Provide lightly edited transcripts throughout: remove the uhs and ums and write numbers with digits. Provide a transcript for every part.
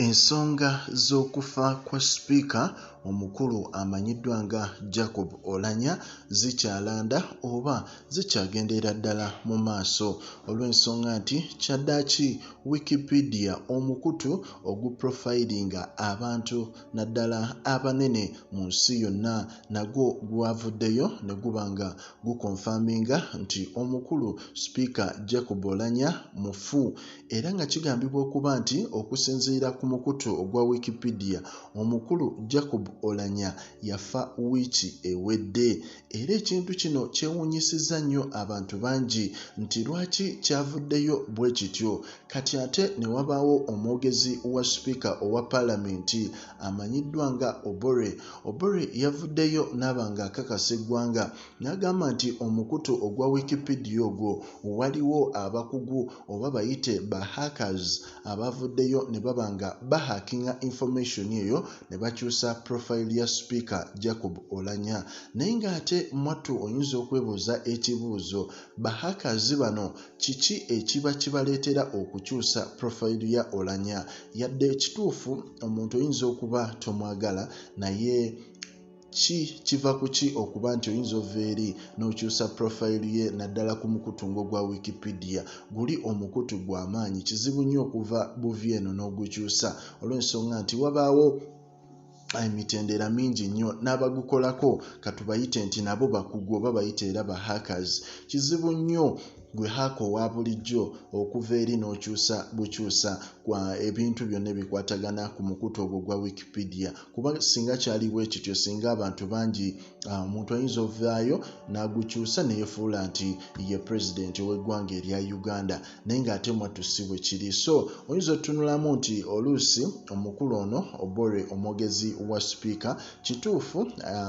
Ensonga z'okufa kwa Speaker omukulu amanyiddwa nga Jacob Oulanyah zikyalanda oba zikyagendera ddala mu maaso olw'ensonga nti kyaddaaki Wikipedia omukutu oguprofilinga abantu naddala abanene mu nsi yonna nagwo gwavuddeyo ne guba nga gukonfaminga nti omukulu Speaker Jacob Oulanyah mufu era nga kigambibwa okuba nti okusinziira ku mukutu ogwa Wikipedia omukulu Jacob Oulanyah yafa wiiki ewedde era ekintu kino kyewuunyisizza nnyo abantu bangi nti lwaki kyavuddeyo bwe kityo kati ate ne wabaawo omwogezi wa Speaker owa Paalamenti amanyiddwa nga Obore yavuddeyo n'aba nga akakasa eggwanga n'agamba nti omukutu ogwa Wikipedia ogwo waliwo abakugu oba bayite hackers abavuddeyo ne baba nga bahakinga information eyo ne bakyusa profile ya Speaker Jacob Oulanyah naye ng'ate mwattu oyinza okwebuuza ekibuuzo hackers bano kiki ekiba kibaleetera okukyusa profile ya Oulanyah yadde ekituufu omuntu oyinza okuba tomwagala naye kiva kuki okuba nti oyinza ova eri n'okyusa profile ye naddala ku mukutu gwa Wikipedia guli omukutu gw'amaanyi kizibu nnyo okuva buvi eno n'ogukyusa olw'ensonga nti wabaawo emitendera mingi nnyo n'abagukolako katubayite nti nabo bakugu oba bayite era hackers kizibu nnyo gwe haako wa bulijjo okuva eri n'okyusa bukyusa kwa ebintu byonna ebikwatagana ku mukutu ogwo gwa Wikipedia kuba singa kyaliwo ekityo singa abantu bangi omuntu ayinza ovaayo n'agukyusa neyefuula nti ye president w'eggwanga erya Uganda naye ng'ate mwattu si bwe kiri so oyinza otunulamu nti oluusi omukulu ono Obore omwogezi wa Speaker kituufu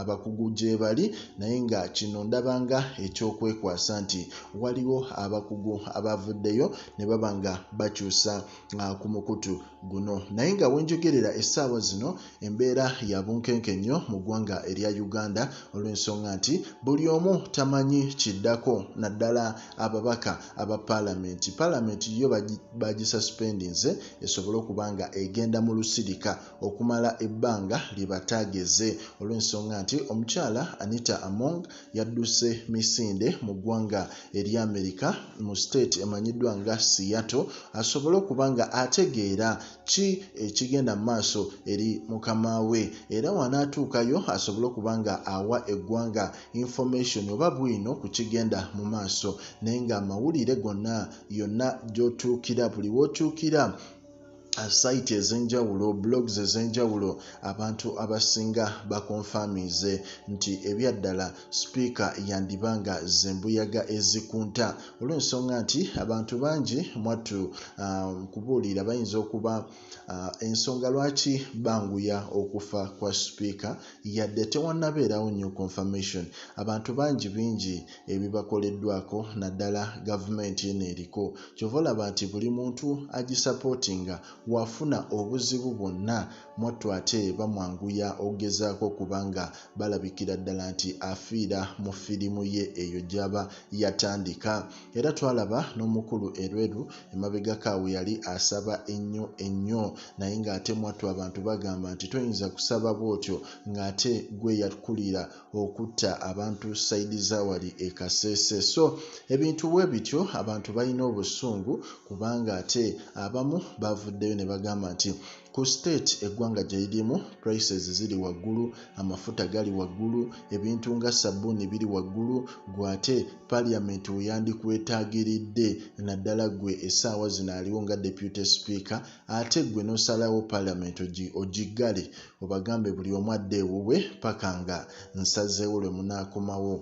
abakugu gye bali naye nga kino ndabanga ekyokwekwasa nti waliwo abakugu abavuddeyo ne baba nga bakyusa ku mukutu guno naye nga wenjogerera essaawa zino embeera ya bunkenke nnyo mu ggwanga erya Uganda olw'ensonga nti buli omu tamanyi kiddako naddala ababaka aba Paalamenti yo bagisuspendinze esobole okuba nga egenda mu lusirika okumala ebbanga libatageze olw'ensonga nti omukyala Anita Among yadduse misinde mu ggwanga erya America mu state emanyiddwa nga Seattle asobole okuba nga ategeera ki ekigenda mu maaso eri mukama we era wanaatuukayo asobole okuba nga awa eggwanga information oba bwino ku kigenda mu maaso naye nga amawulire gonna yonna gy'otuukira buli w'otuukira site ez'enjawulo blogs ez'enjawulo abantu abasinga bakonfamize nti ebyaddala Speaker yandibanga zembuyaga ezikunta olw'ensonga nti abantu bangi mwattu kubuulira bayinza okuba ensonga lwaki banguya okufa kwa Speaker yadde tewannabeerawo nnyo confirmation abantu bangi bingi ebibakoleddwako naddala gavumenti eno eriko kyova olaba nti buli muntu agisupportinga wafuna obuzibu bwonna mwattu ate bamwanguya ogezaako kubanga balabikira ddala nti afiira mu firimu ye eyo gy'aba yatandika era twalaba n'omukulu erweru emabegako awo yali asaba ennyo naye ng'ate mwattu abantu bagamba nti toyinza kusaba bw'otyo ng'ate gwe yakulira okutta abantu sayidi zawali ekasese so ebintu bwe bityo abantu balina obusungu kubanga ate abamu bavuddeyo ne bagamba nti ku state eggwanga gye lirimu prices ziri waggulu amafuta gali waggulu ebintu nga sabbuuni biri waggulu gwate Parliament weyandikwetaagiridde naddala gwe essaawa zino aliwo nga Deputy Speaker ate gwe n'osalawo Parliament ogiggale obagambe buli omu adde ewuwe paka nga nsazeewo lwe munaakomawo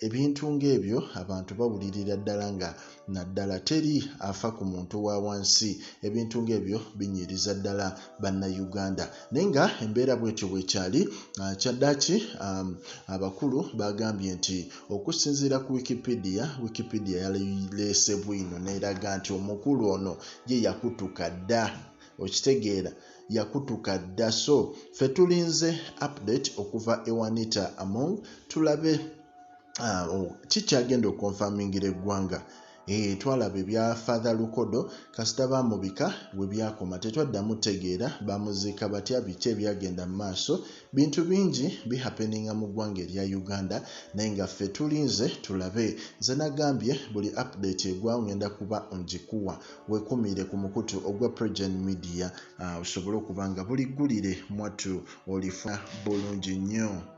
ebintu ng'ebyo abantu bawulirira ddala nga naddala teri afa ku muntu wa wansi ebintu ng'ebyo binyiriza ddala bannayuganda naye nga embeera bw'etyo bwekyali kyaddaaki abakulu bagambye nti okusinziira ku Wikipedia yaleese bwino n'eraga nti omukulu ono ye yakutuka dda okitegeera yakutuka dda so ffe tulinze update okuva ewa Anita Among tulabe kikyagenda okonfamingira eggwanga twalaba ebya Father Lukodo kasita bamubika bwe byakoma tetwaddamu tegeera bamuziika batya biki ebyagenda mu maaso bintu bingi bihapeninga mu ggwanga erya Uganda naye nga ffe tulinze tulabe nze nagambye buli update egwawo ngenda kuba ngikuwa weekumiire ku mukutu ogwa Pregen Media osobole okuba nga buliggulire mwattu olifuna bulungi nnyo.